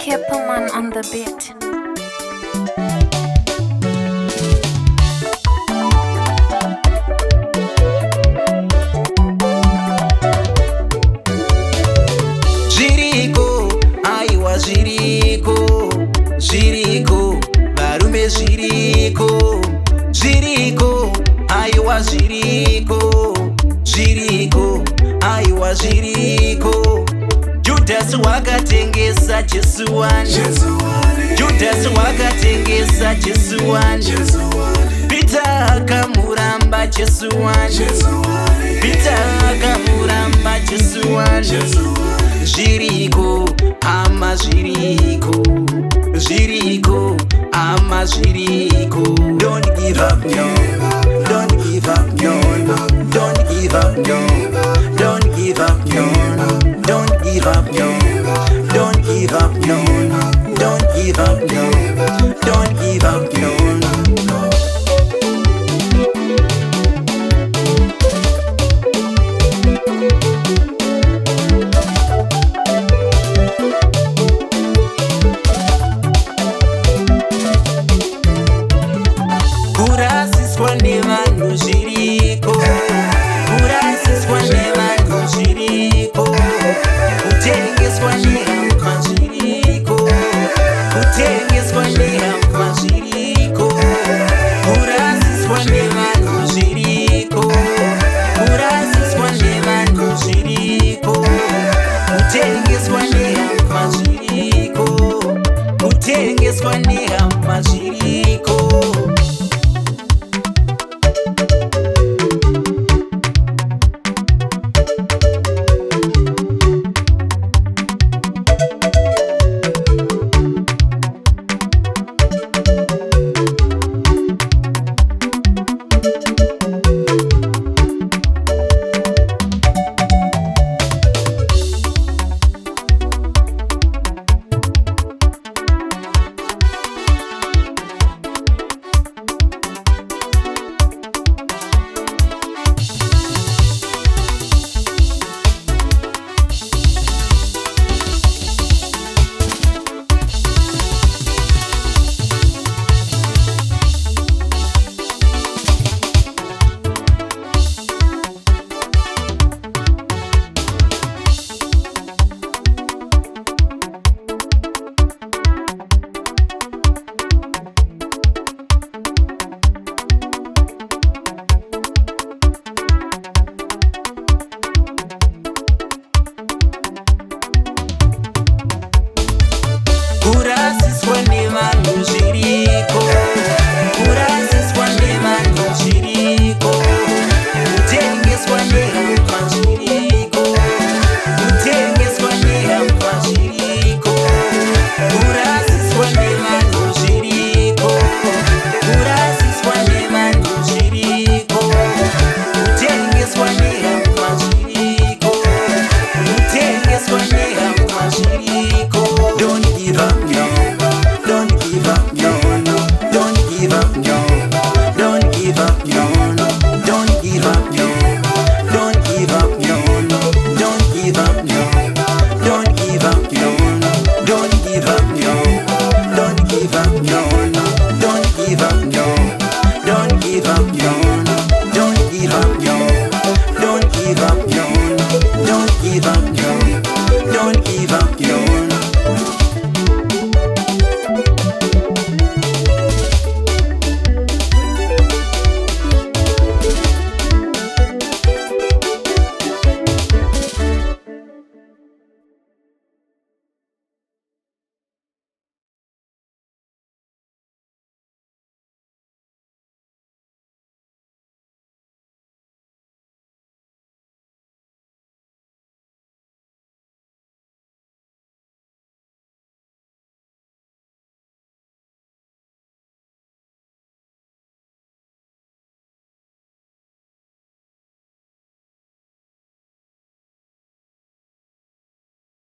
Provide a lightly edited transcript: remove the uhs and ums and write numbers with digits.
Keppelman on the beat. Zviriko, aiwa zviriko, zviriko, varume zviriko, zviriko, aiwa zviriko, zviriko, aiwa zviriko. Judasi wakatengesa Jesu wani, Judasi wakatengesa Jesu wani, Peter akamuramba Jesu wani, Peter akamuramba Jesu wani. Zviriko, ama zviriko, zviriko, ama zviriko. Don't give up, no. Don't give up, no. Don't give up, no. Don't give up, no. Don't give up, no. Don't give up, no. Don't give up, no. Don't give up, no. Kurasiswa nevanhu zviriko, kurasiswa nevanhu zviriko,